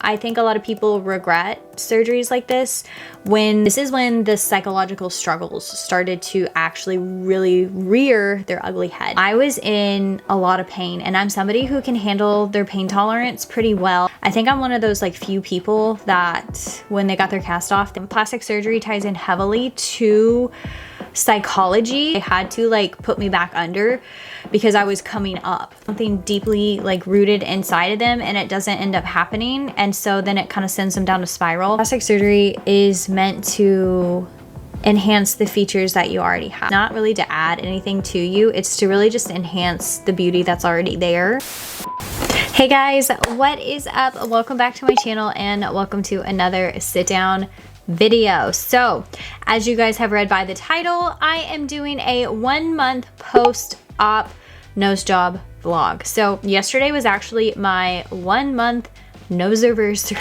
I think a lot of people regret surgeries like this when the psychological struggles started to actually really rear their ugly head. I was in a lot of pain, and I'm somebody who can handle their pain tolerance pretty well. I think I'm one of those like few people that when they got their cast off, the plastic surgery ties in heavily to psychology. They had to like put me back under because I was coming up. Something deeply like rooted inside of them, and it doesn't end up happening. And so then it kind of sends them down a spiral. Plastic surgery is meant to enhance the features that you already have. Not really to add anything to you. It's to really just enhance the beauty that's already there. Hey guys, what is up? Welcome back to my channel and welcome to another sit down video. So as you guys have read by the title, I am doing a 1 month post-op nose job vlog. So yesterday was actually my 1 month nose anniversary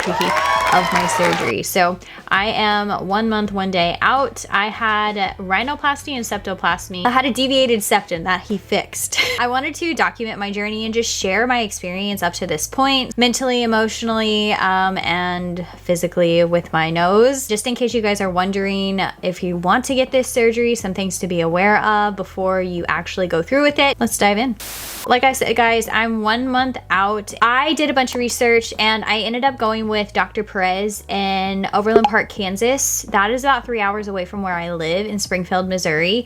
of my surgery. So I am 1 month, 1 day out. I had rhinoplasty and septoplasty. I had a deviated septum that he fixed. I wanted to document my journey and just share my experience up to this point, mentally, emotionally, and physically with my nose. Just in case you guys are wondering if you want to get this surgery, some things to be aware of before you actually go through with it. Let's dive in. Like I said, guys, I'm 1 month out. I did a bunch of research and I ended up going with Dr. Perez in Overland Park, Kansas. That is about 3 hours away from where I live in Springfield, Missouri.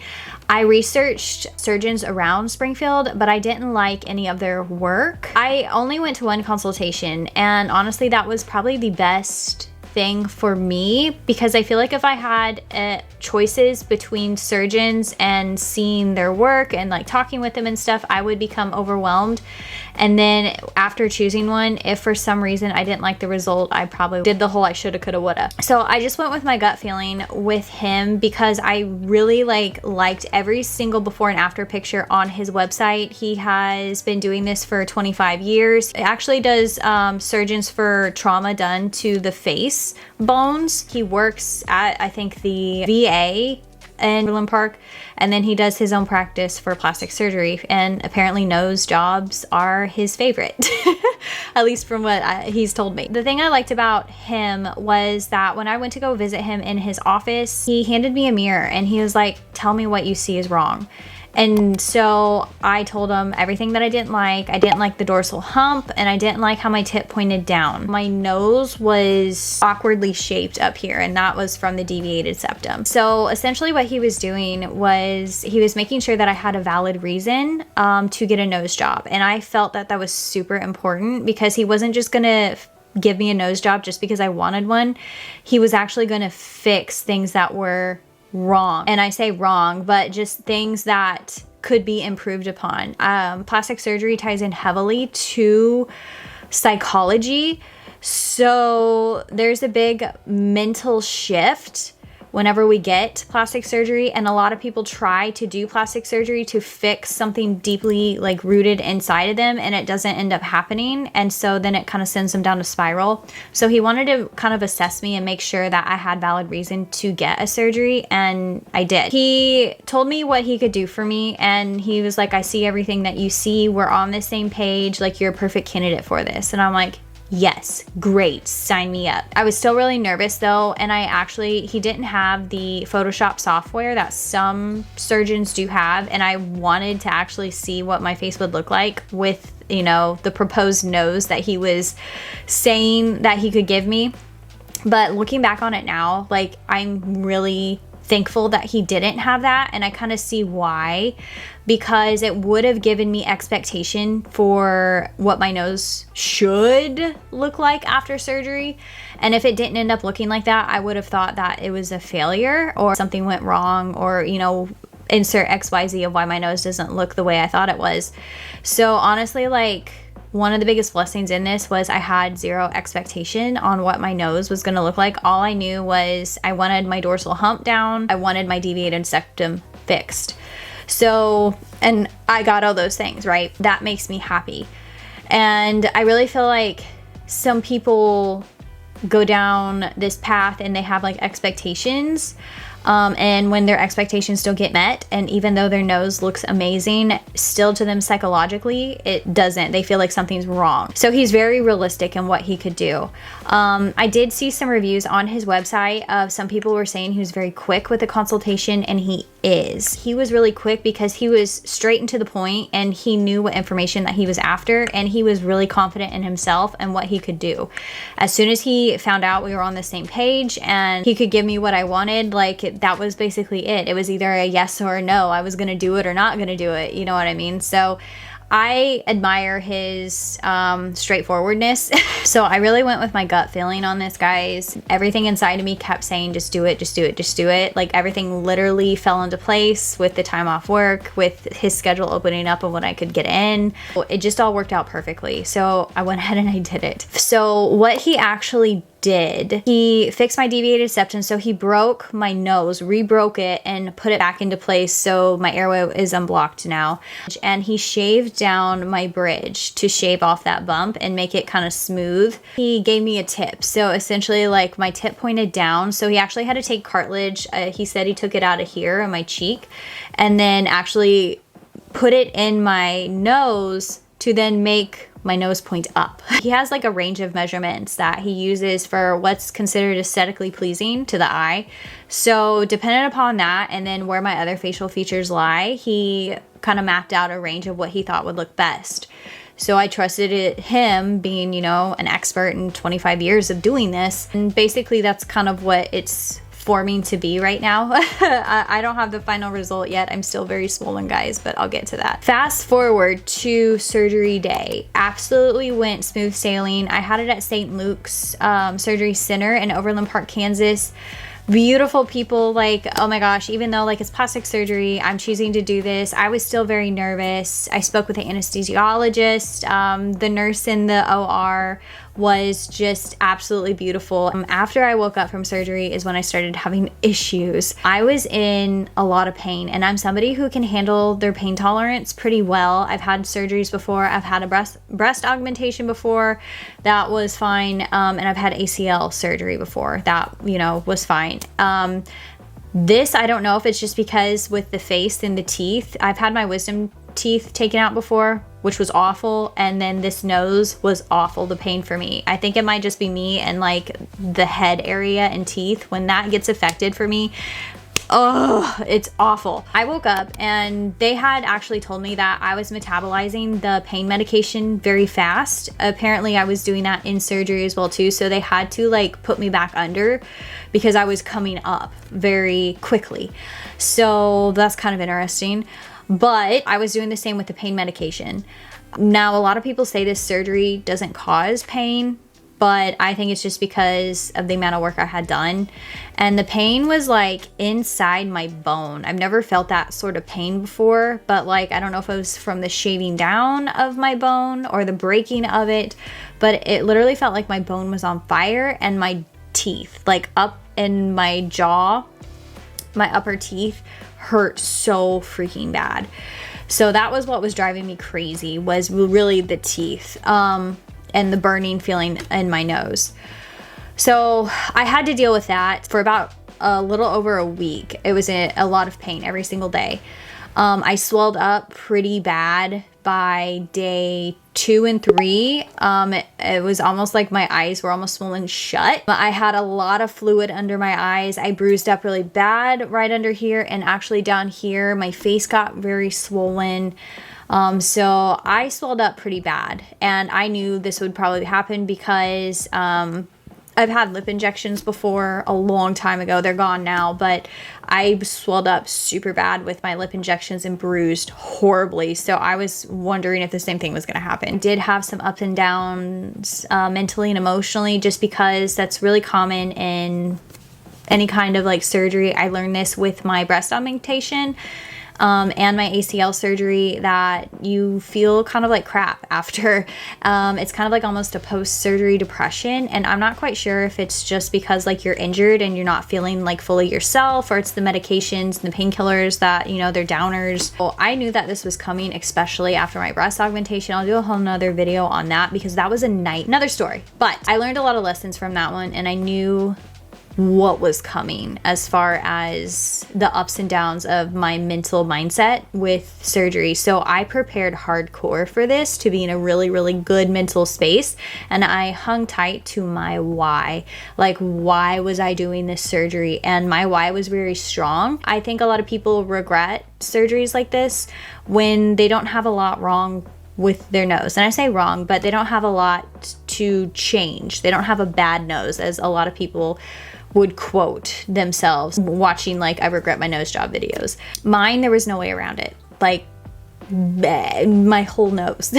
I researched surgeons around Springfield, but I didn't like any of their work. I only went to one consultation, and honestly, that was probably the best thing for me because I feel like if I had choices between surgeons and seeing their work and like talking with them and stuff, I would become overwhelmed. And then after choosing one, if for some reason I didn't like the result, I probably did the whole I shoulda, coulda, woulda. So I just went with my gut feeling with him because I really liked every single before and after picture on his website. He has been doing this for 25 years. It actually does surgeons for trauma done to the face bones. He works at, I think, the VA in Overland Park, and then he does his own practice for plastic surgery, and apparently nose jobs are his favorite, at least from what he's told me. The thing I liked about him was that when I went to go visit him in his office, he handed me a mirror and he was like, "Tell me what you see is wrong." And so I told him everything that I didn't like. I didn't like the dorsal hump, and I didn't like how my tip pointed down. My nose was awkwardly shaped up here, and that was from the deviated septum. So essentially what he was doing was he was making sure that I had a valid reason to get a nose job. And I felt that that was super important because he wasn't just gonna give me a nose job just because I wanted one. He was actually gonna fix things that were wrong. And I say wrong, but just things that could be improved upon. Plastic surgery ties in heavily to psychology. So there's a big mental shift whenever we get plastic surgery, and a lot of people try to do plastic surgery to fix something deeply like rooted inside of them, and it doesn't end up happening, and so then it kind of sends them down a spiral. So he wanted to kind of assess me and make sure that I had valid reason to get a surgery, and I did. He told me what he could do for me, and he was like, "I see everything that you see. We're on the same page. Like, you're a perfect candidate for this." And I'm like, yes, great, sign me up. I was still really nervous though, and he didn't have the Photoshop software that some surgeons do have, and I wanted to actually see what my face would look like with, you know, the proposed nose that he was saying that he could give me. But looking back on it now, like, I'm really thankful that he didn't have that, and I kind of see why, because it would have given me expectation for what my nose should look like after surgery. And if it didn't end up looking like that, I would have thought that it was a failure or something went wrong, or, you know, insert XYZ of why my nose doesn't look the way I thought it was. So honestly, like, one of the biggest blessings in this was I had zero expectation on what my nose was going to look like. All I knew was I wanted my dorsal hump down. I wanted my deviated septum fixed. So, and I got all those things, right? That makes me happy. And I really feel like some people go down this path and they have like expectations And when their expectations don't get met, and even though their nose looks amazing, still to them psychologically, it doesn't. They feel like something's wrong. So he's very realistic in what he could do. I did see some reviews on his website of some people were saying he was very quick with the consultation, and he is. He was really quick because he was straight and to the point, and he knew what information that he was after, and he was really confident in himself and what he could do. As soon as he found out we were on the same page and he could give me what I wanted, like, that was basically it. It was either a yes or a no. I was gonna do it or not gonna do it. You know what I mean? So I admire his straightforwardness. So I really went with my gut feeling on this, guys. Everything inside of me kept saying, just do it, just do it, just do it. Like, everything literally fell into place with the time off work, with his schedule opening up and when I could get in. It just all worked out perfectly. So I went ahead and I did it. So what he actually did, he fixed my deviated septum. So he broke my nose, rebroke it, and put it back into place so my airway is unblocked now. And he shaved down my bridge to shave off that bump and make it kind of smooth. He gave me a tip. So essentially, like, my tip pointed down. So he actually had to take cartilage. He said he took it out of here on my cheek and then actually put it in my nose to then make my nose point up. He has like a range of measurements that he uses for what's considered aesthetically pleasing to the eye. So dependent upon that, and then where my other facial features lie, he kind of mapped out a range of what he thought would look best. So I trusted it, him being, you know, an expert in 25 years of doing this. And basically that's kind of what it's forming to be right now. I don't have the final result yet. I'm still very swollen, guys, but I'll get to that. Fast forward to surgery day. Absolutely went smooth sailing. I had it at St. Luke's Surgery Center in Overland Park, Kansas. Beautiful people. Like, oh my gosh, even though like it's plastic surgery, I'm choosing to do this, I was still very nervous. I spoke with the anesthesiologist. The nurse in the OR was just absolutely beautiful. After I woke up from surgery is when I started having issues. I was in a lot of pain, and I'm somebody who can handle their pain tolerance pretty well. I've had surgeries before. I've had a breast augmentation before. That was fine. And I've had ACL surgery before. That, you know, was fine. This, I don't know if it's just because with the face and the teeth, I've had my wisdom teeth taken out before, which was awful, and then this nose was awful, the pain for me. I think it might just be me and like the head area and teeth. When that gets affected for me, oh, it's awful. I woke up and they had actually told me that I was metabolizing the pain medication very fast. Apparently I was doing that in surgery as well too, so they had to like put me back under because I was coming up very quickly. So that's kind of interesting. But I was doing the same with the pain medication. Now, a lot of people say this surgery doesn't cause pain, but I think it's just because of the amount of work I had done. And the pain was like inside my bone. I've never felt that sort of pain before, but like, I don't know if it was from the shaving down of my bone or the breaking of it, but it literally felt like my bone was on fire, and my teeth, like up in my jaw, my upper teeth, hurt so freaking bad. So that was what was driving me crazy, was really the teeth and the burning feeling in my nose. So I had to deal with that for about a little over a week. It was a lot of pain every single day. I swelled up pretty bad by day 2 and 3. It was almost like my eyes were almost swollen shut. But I had a lot of fluid under my eyes. I bruised up really bad right under here, and actually down here my face got very swollen. So I swelled up pretty bad, and I knew this would probably happen because I've had lip injections before a long time ago. They're gone now, but I swelled up super bad with my lip injections and bruised horribly. So I was wondering if the same thing was going to happen. Did have some ups and downs mentally and emotionally, just because that's really common in any kind of like surgery. I learned this with my breast augmentation and my ACL surgery, that you feel kind of like crap after. It's kind of like almost a post-surgery depression, and I'm not quite sure if it's just because like you're injured and you're not feeling like fully yourself, or it's the medications and the painkillers that, you know, they're downers. Well, I knew that this was coming, especially after my breast augmentation. I'll do a whole nother video on that because that was another story. But I learned a lot of lessons from that one, and I knew what was coming as far as the ups and downs of my mental mindset with surgery. So I prepared hardcore for this to be in a really, really good mental space. And I hung tight to my why. Like, why was I doing this surgery? And my why was very strong. I think a lot of people regret surgeries like this when they don't have a lot wrong with their nose. And I say wrong, but they don't have a lot to change. They don't have a bad nose, as a lot of people would quote themselves watching like I regret my nose job videos. Mine, there was no way around it. Like, my whole nose.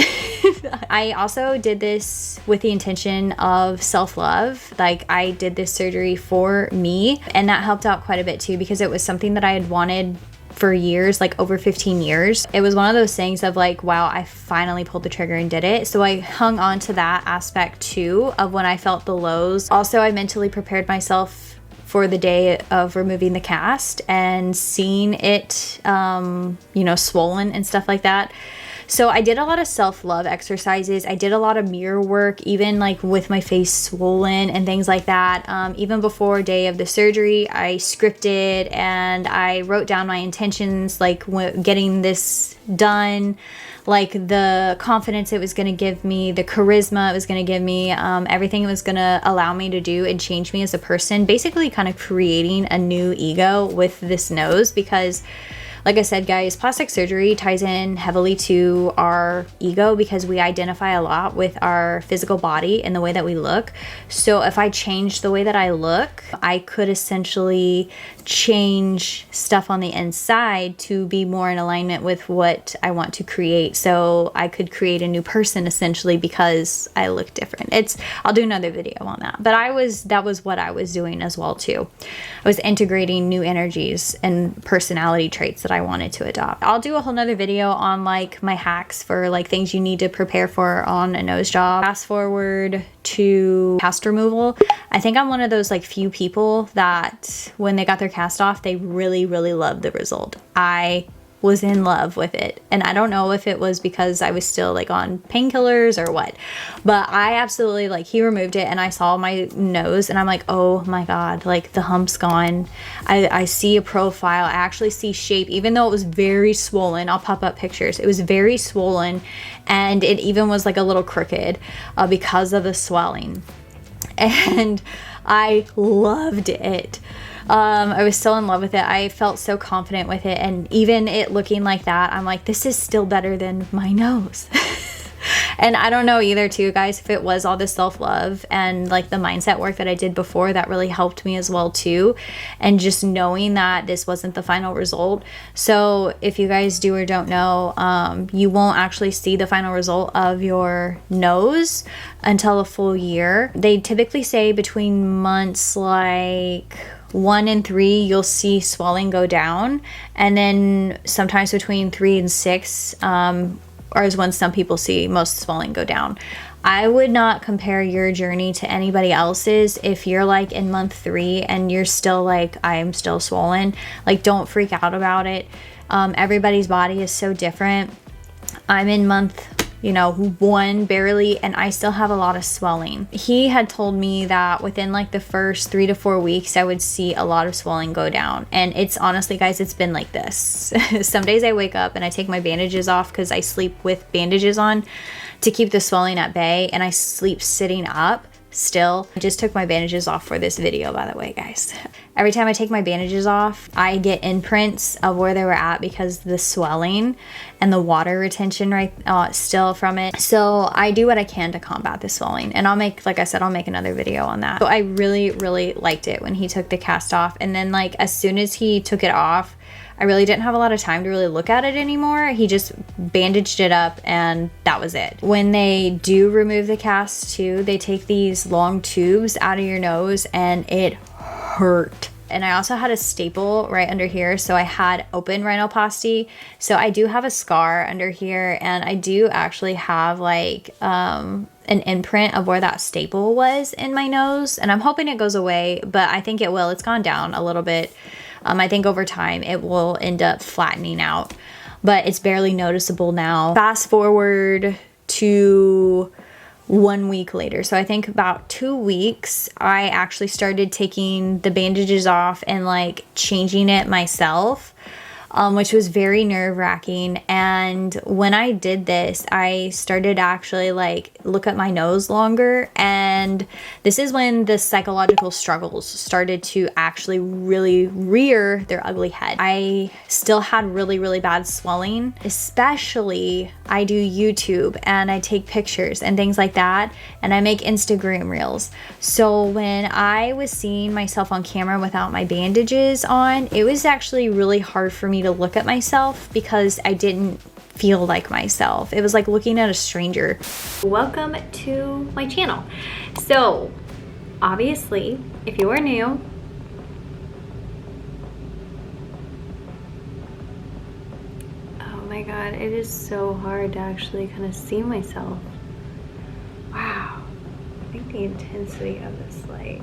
I also did this with the intention of self-love. Like, I did this surgery for me, and that helped out quite a bit too, because it was something that I had wanted for years, like over 15 years. It was one of those things of like, wow, I finally pulled the trigger and did it. So I hung on to that aspect too of when I felt the lows. Also, I mentally prepared myself for the day of removing the cast and seeing it, you know, swollen and stuff like that. So I did a lot of self-love exercises. I did a lot of mirror work, even like with my face swollen and things like that. Even before day of the surgery, I scripted and I wrote down my intentions, like getting this done, like the confidence it was going to give me, the charisma it was going to give me, everything it was going to allow me to do and change me as a person. Basically kind of creating a new ego with this nose, because like I said, guys, plastic surgery ties in heavily to our ego because we identify a lot with our physical body and the way that we look. So if I change the way that I look, I could essentially change stuff on the inside to be more in alignment with what I want to create. So I could create a new person essentially because I look different. I'll do another video on that. But that was what I was doing as well too. I was integrating new energies and personality traits that I wanted to adopt. I'll do a whole nother video on like my hacks for like things you need to prepare for on a nose job. Fast forward to cast removal. I think I'm one of those like few people that when they got their cast off, they really, really loved the result. I was in love with it. And I don't know if it was because I was still like on painkillers or what, but I absolutely, like, he removed it and I saw my nose and I'm like, oh my God, like the hump's gone. I see a profile. I actually see shape, even though it was very swollen. I'll pop up pictures. It was very swollen and it even was like a little crooked because of the swelling. And I loved it. I was so in love with it. I felt so confident with it. And even it looking like that, I'm like, this is still better than my nose. And I don't know either too, guys, if it was all the self-love and like the mindset work that I did before that really helped me as well too. And just knowing that this wasn't the final result. So if you guys do or don't know, you won't actually see the final result of your nose until a full year. They typically say between months like 1 and 3, you'll see swelling go down. And then sometimes between 3 and 6, or is when some people see most swelling go down. I would not compare your journey to anybody else's. If you're like in month 3 and you're still like, I am still swollen, like don't freak out about it. Everybody's body is so different. I'm in month 1 barely, and I still have a lot of swelling. He had told me that within like the first 3 to 4 weeks, I would see a lot of swelling go down. And it's honestly, guys, it's been like this. Some days I wake up and I take my bandages off because I sleep with bandages on to keep the swelling at bay, and I sleep sitting up still. I just took my bandages off for this video, by the way, guys. Every time I take my bandages off, I get imprints of where they were at because the swelling and the water retention still from it. So I do what I can to combat the swelling, and I'll make, like I said, I'll make another video on that. So I really, really liked it when he took the cast off. And then like as soon as he took it off, I really didn't have a lot of time to really look at it anymore. He just bandaged it up and that was it. When they do remove the cast too, they take these long tubes out of your nose and it hurt. And I also had a staple right under here. So I had open rhinoplasty. So I do have a scar under here, and I do actually have like an imprint of where that staple was in my nose. And I'm hoping it goes away, but I think it will. It's gone down a little bit. I think over time it will end up flattening out, but it's barely noticeable now. Fast forward to 1 week later. So I think about 2 weeks, I actually started taking the bandages off and like changing it myself. Which was very nerve-wracking. And when I did this, I started to actually like look at my nose longer. And this is when the psychological struggles started to actually really rear their ugly head. I still had really, really bad swelling, especially I do YouTube and I take pictures and things like that. And I make Instagram reels. So when I was seeing myself on camera without my bandages on, it was actually really hard for me to look at myself because I didn't feel like myself. It was like looking at a stranger. Welcome to my channel. So obviously, if you are new, oh my God, it is so hard to actually kind of see myself. Wow, I think the intensity of this light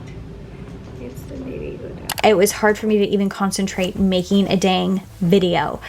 needs to maybe go down. It was hard for me to even concentrate making a dang video.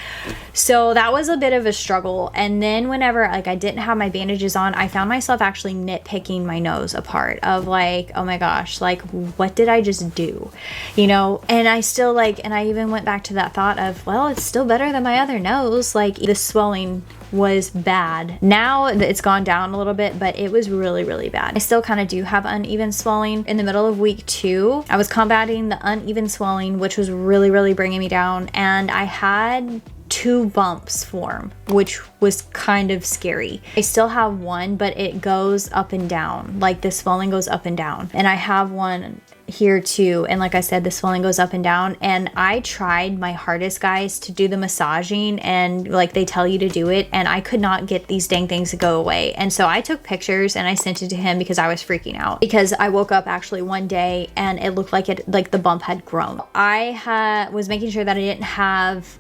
So that was a bit of a struggle. And then whenever like I didn't have my bandages on, I found myself actually nitpicking my nose apart of like, oh my gosh, like what did I just do? You know, and I still like, and I even went back to that thought of, well, it's still better than my other nose. Like the swelling was bad. Now it's gone down a little bit, but it was really, really bad. I still kind of do have uneven swelling. In the middle of week 2, I was combating the uneven swelling, which was really, really bringing me down. And I had 2 bumps form, which was kind of scary. I still have one, but it goes up and down. Like the swelling goes up and down. And I have one here too, and like I said, the swelling goes up and down. And I tried my hardest, guys, to do the massaging, and like they tell you to do it, and I could not get these dang things to go away. And so I took pictures and I sent it to him because I was freaking out, because I woke up actually one day and it looked like the bump had grown. I was making sure that I didn't have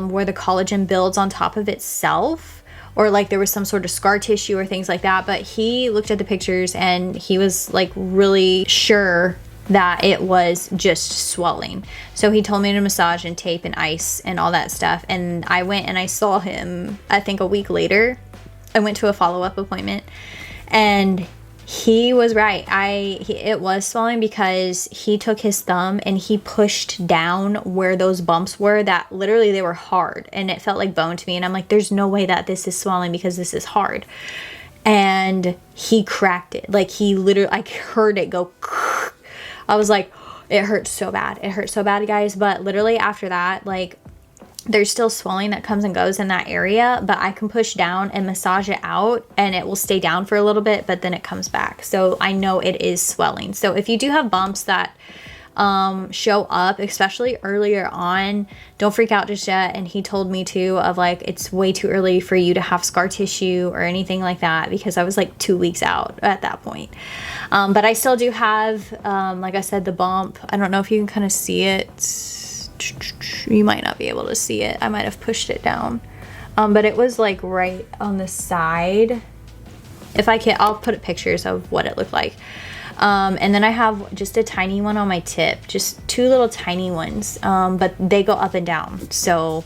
where the collagen builds on top of itself, or like there was some sort of scar tissue or things like that. But he looked at the pictures and he was like really sure that it was just swelling. So he told me to massage and tape and ice and all that stuff. And I went and I saw him, I think a week later. I went to a follow-up appointment and he was right. It was swelling because he took his thumb and he pushed down where those bumps were, that literally they were hard and it felt like bone to me. And I'm like, there's no way that this is swelling because this is hard. And he cracked it. Like he literally, I heard it go. I was like, it hurts so bad. It hurts so bad, guys. But literally after that, like there's still swelling that comes and goes in that area, but I can push down and massage it out and it will stay down for a little bit, but then it comes back. So I know it is swelling. So if you do have bumps that show up, especially earlier on, don't freak out just yet. And he told me too of like, it's way too early for you to have scar tissue or anything like that, because I was like 2 weeks out at that point. But I still do have, like I said, the bump. I don't know if you can kind of see it. You might not be able to see it. I might have pushed it down. But it was like right on the side. If I can, I'll put pictures of what it looked like. And then I have just a tiny one on my tip, just 2 little tiny ones, but they go up and down. So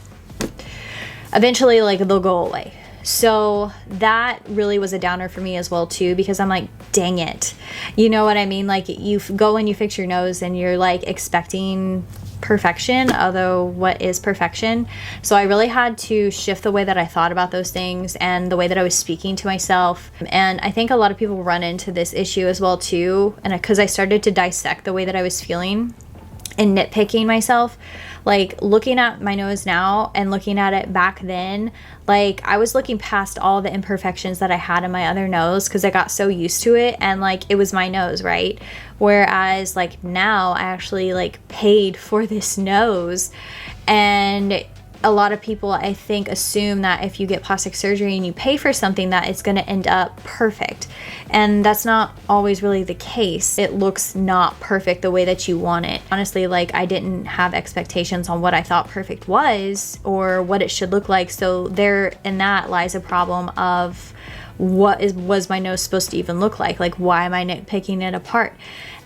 eventually like they'll go away. So that really was a downer for me as well too, because I'm like, dang it. You know what I mean? Like you go and you fix your nose and you're like expecting perfection, although what is perfection? So I really had to shift the way that I thought about those things and the way that I was speaking to myself. And I think a lot of people run into this issue as well too. And because I started to dissect the way that I was feeling and nitpicking myself, like looking at my nose now and looking at it back then, like I was looking past all the imperfections that I had in my other nose because I got so used to it and like it was my nose, right? Whereas like now I actually like paid for this nose, and a lot of people I think assume that if you get plastic surgery and you pay for something that it's going to end up perfect, and that's not always really the case. It looks not perfect the way that you want it. Honestly, like I didn't have expectations on what I thought perfect was or what it should look like, so there in that lies a problem of was my nose supposed to even look like why am I nitpicking it apart?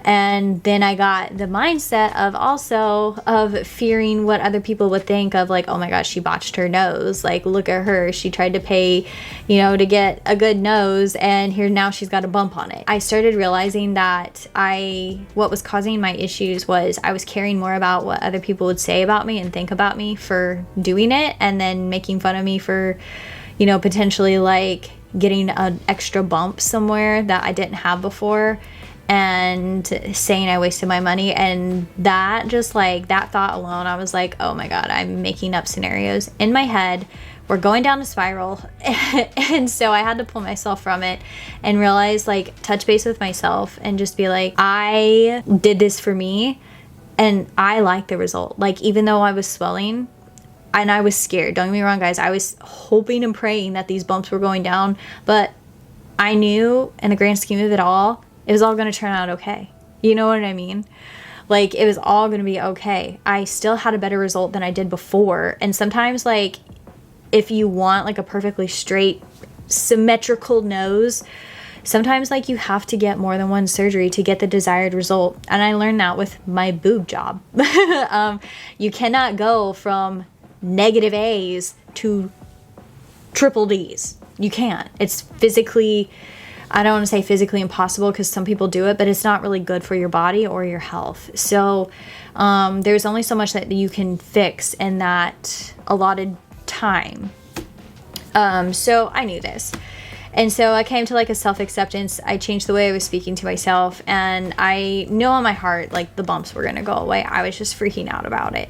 And then I got the mindset of also of fearing what other people would think of, like, oh my gosh, she botched her nose. Like, look at her. She tried to pay, you know, to get a good nose, and here now she's got a bump on it. I started realizing that what was causing my issues was I was caring more about what other people would say about me and think about me for doing it, and then making fun of me for, you know, potentially like getting an extra bump somewhere that I didn't have before, and saying I wasted my money. And that, just like that thought alone, I was like, oh my God, I'm making up scenarios in my head. We're going down a spiral. And so I had to pull myself from it and realize, like, touch base with myself and just be like, I did this for me and I like the result. Like, even though I was swelling and I was scared, don't get me wrong, guys, I was hoping and praying that these bumps were going down, but I knew in the grand scheme of it all, it was all going to turn out okay. You know what I mean? Like, it was all going to be okay. I still had a better result than I did before. And sometimes, like, if you want like a perfectly straight, symmetrical nose, sometimes like you have to get more than one surgery to get the desired result. And I learned that with my boob job. You cannot go from negative A's to triple D's. You can't. It's physically, I don't want to say physically impossible, because some people do it, but it's not really good for your body or your health. So there's only so much that you can fix in that allotted time. So I knew this. And so I came to like a self-acceptance. I changed the way I was speaking to myself, and I know in my heart, like, the bumps were going to go away. I was just freaking out about it.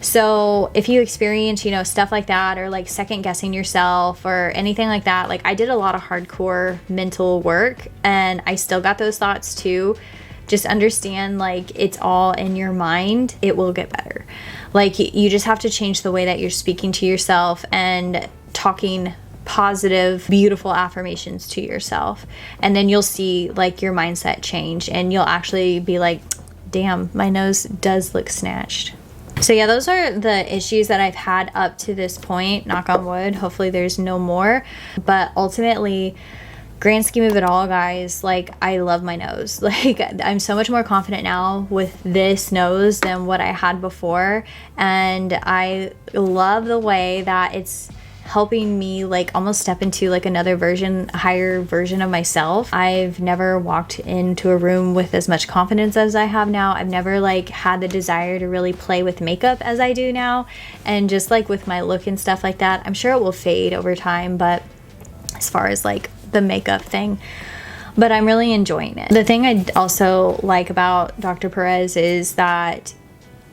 So if you experience, you know, stuff like that, or like second guessing yourself or anything like that, like, I did a lot of hardcore mental work, and I still got those thoughts too. Just understand, like, it's all in your mind. It will get better. Like, you just have to change the way that you're speaking to yourself and talking positive, beautiful affirmations to yourself. And then you'll see like your mindset change, and you'll actually be like, damn, my nose does look snatched. So yeah, those are the issues that I've had up to this point. Knock on wood. Hopefully there's no more. But ultimately, grand scheme of it all, guys, like, I love my nose. Like, I'm so much more confident now with this nose than what I had before. And I love the way that it's helping me like almost step into like another version, higher version of myself. I've never walked into a room with as much confidence as I have now. I've never like had the desire to really play with makeup as I do now. And just like with my look and stuff like that, I'm sure it will fade over time, but as far as like the makeup thing, but I'm really enjoying it. The thing I also like about Dr. Perez is that,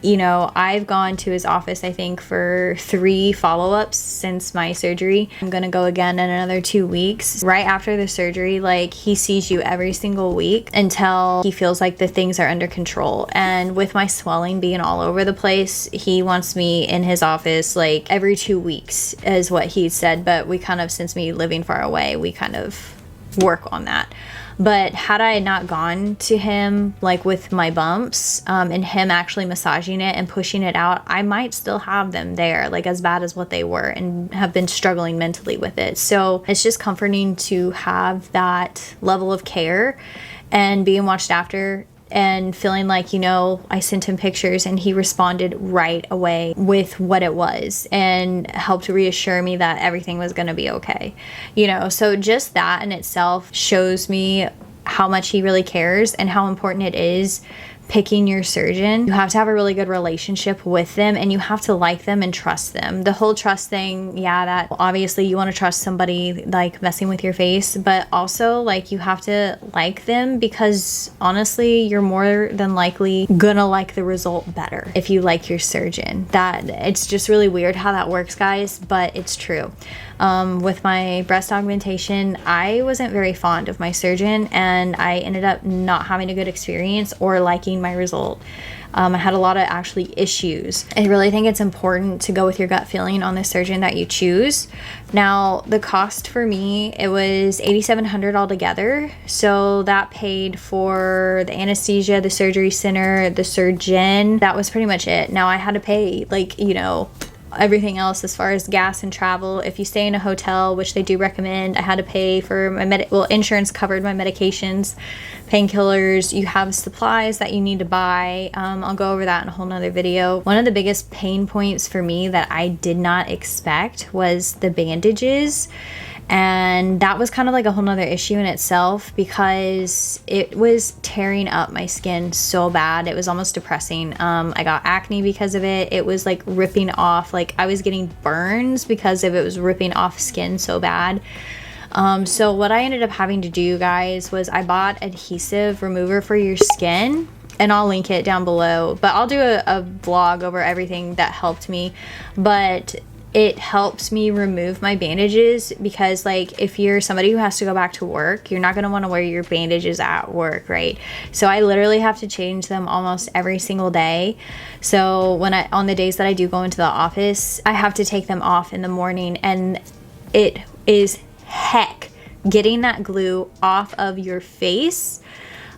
you know, I've gone to his office, I think, for 3 follow-ups since my surgery. I'm gonna go again in another 2 weeks. Right after the surgery, like, he sees you every single week until he feels like the things are under control. And with my swelling being all over the place, he wants me in his office like every 2 weeks is what he said. But we kind of, since me living far away, we kind of work on that. But had I not gone to him like with my bumps and him actually massaging it and pushing it out, I might still have them there, like as bad as what they were, and have been struggling mentally with it. So it's just comforting to have that level of care and being watched after, and feeling like, you know, I sent him pictures and he responded right away with what it was and helped reassure me that everything was going to be okay. You know, so just that in itself shows me how much he really cares and how important it is picking your surgeon. You have to have a really good relationship with them, and you have to like them and trust them. The whole trust thing, yeah, that obviously you want to trust somebody like messing with your face, but also like you have to like them, because honestly, you're more than likely gonna like the result better if you like your surgeon. That it's just really weird how that works, guys, but it's true. With my breast augmentation, I wasn't very fond of my surgeon, and I ended up not having a good experience or liking my result. I had a lot of actually issues. I really think it's important to go with your gut feeling on the surgeon that you choose. Now, the cost for me, it was $8,700 altogether. So that paid for the anesthesia, the surgery center, the surgeon. That was pretty much it. Now I had to pay, like, you know, everything else as far as gas and travel. If you stay in a hotel, which they do recommend, I had to pay for my insurance covered my medications, painkillers, you have supplies that you need to buy. I'll go over that in a whole nother video. One of the biggest pain points for me that I did not expect was the bandages. And that was kind of like a whole nother issue in itself because it was tearing up my skin so bad. It was almost depressing. I got acne because of it. It was like ripping off, like I was getting burns because of it was ripping off skin so bad. So what I ended up having to do, guys, was I bought adhesive remover for your skin, and I'll link it down below, but I'll do a vlog over everything that helped me. But it helps me remove my bandages because, like, if you're somebody who has to go back to work, you're not going to want to wear your bandages at work, right? So I literally have to change them almost every single day. So when on the days that I do go into the office, I have to take them off in the morning, and it is heck getting that glue off of your face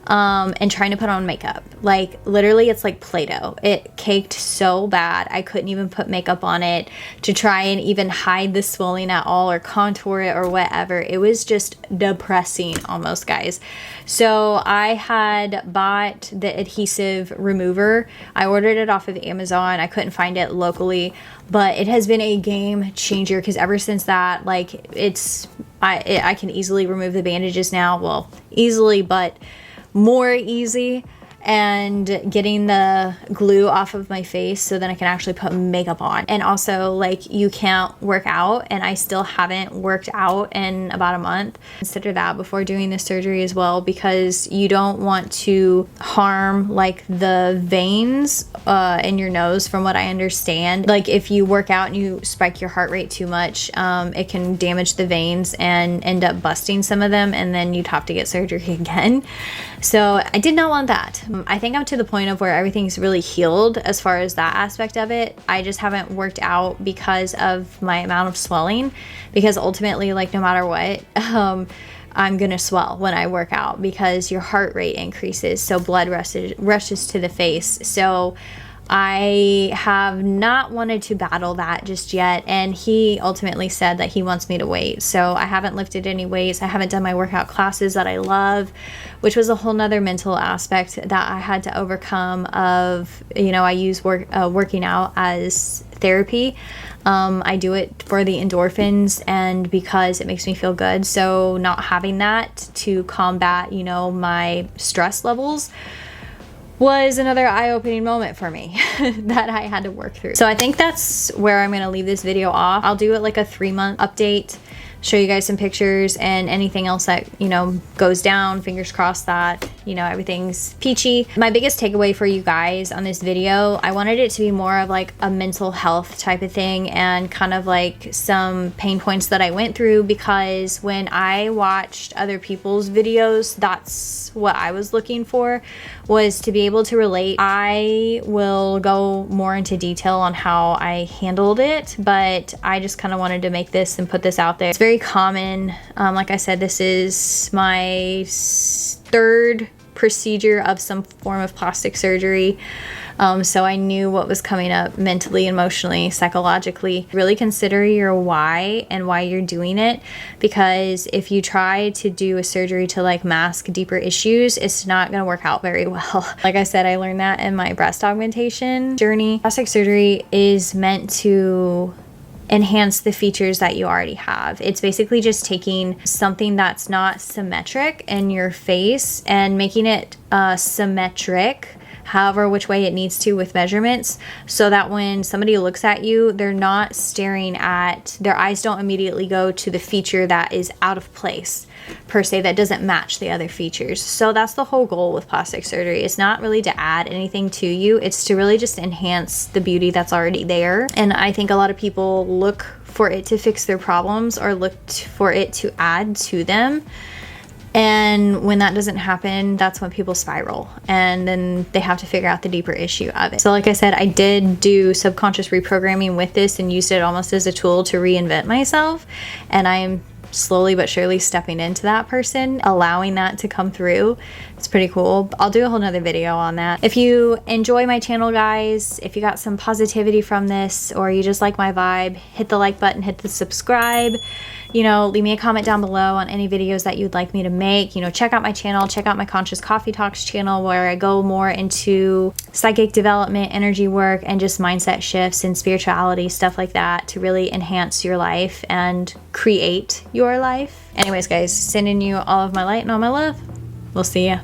and trying to put on makeup. Like, literally, it's like Play-Doh. It caked so bad. I couldn't even put makeup on it to try and even hide the swelling at all or contour it or whatever. It was just depressing almost, guys. So I had bought the adhesive remover. I ordered it off of Amazon. I couldn't find it locally, but it has been a game changer because ever since that, like, I can easily remove the bandages now. Well, easily, but more easy, and getting the glue off of my face so then I can actually put makeup on. And also, like, you can't work out, and I still haven't worked out in about a month. Consider that before doing the surgery as well, because you don't want to harm like the veins in your nose, from what I understand. Like, if you work out and you spike your heart rate too much, it can damage the veins and end up busting some of them, and then you'd have to get surgery again. So I did not want that. I think I'm to the point of where everything's really healed as far as that aspect of it. I just haven't worked out because of my amount of swelling, because ultimately, like, no matter what, I'm gonna swell when I work out because your heart rate increases, so blood rushes to the face. So I have not wanted to battle that just yet, and he ultimately said that he wants me to wait. So I haven't lifted any weights. I haven't done my workout classes that I love, which was a whole nother mental aspect that I had to overcome of, you know, I use working out as therapy. I do it for the endorphins and because it makes me feel good. So not having that to combat, you know, my stress levels was another eye-opening moment for me that I had to work through. So I think that's where I'm gonna leave this video off. I'll do it like a 3-month update, show you guys some pictures and anything else that, you know, goes down. Fingers crossed that, you know, everything's peachy. My biggest takeaway for you guys on this video, I wanted it to be more of like a mental health type of thing and kind of like some pain points that I went through, because when I watched other people's videos, that's what I was looking for, was to be able to relate. I will go more into detail on how I handled it, but I just kind of wanted to make this and put this out there. It's very common. Like I said, this is my 3rd procedure of some form of plastic surgery. So I knew what was coming up mentally, emotionally, psychologically. Really consider your why and why you're doing it, because if you try to do a surgery to like mask deeper issues, it's not going to work out very well. Like I said, I learned that in my breast augmentation journey. Plastic surgery is meant to enhance the features that you already have. It's basically just taking something that's not symmetric in your face and making it symmetric, however which way it needs to with measurements, so that when somebody looks at you, they're not staring at, their eyes don't immediately go to the feature that is out of place per se, that doesn't match the other features. So that's the whole goal with plastic surgery. It's not really to add anything to you, it's to really just enhance the beauty that's already there. And I think a lot of people look for it to fix their problems or look for it to add to them. And when that doesn't happen, that's when people spiral, and then they have to figure out the deeper issue of it. So like I said, I did do subconscious reprogramming with this and used it almost as a tool to reinvent myself. And I am slowly but surely stepping into that person, allowing that to come through. It's pretty cool. I'll do a whole nother video on that. If you enjoy my channel, guys, if you got some positivity from this or you just like my vibe, hit the like button, hit the subscribe. You know, leave me a comment down below on any videos that you'd like me to make. You know, check out my channel, check out my Conscious Coffee Talks channel where I go more into psychic development, energy work, and just mindset shifts and spirituality, stuff like that to really enhance your life and create your life. Anyways, guys, sending you all of my light and all my love. We'll see ya.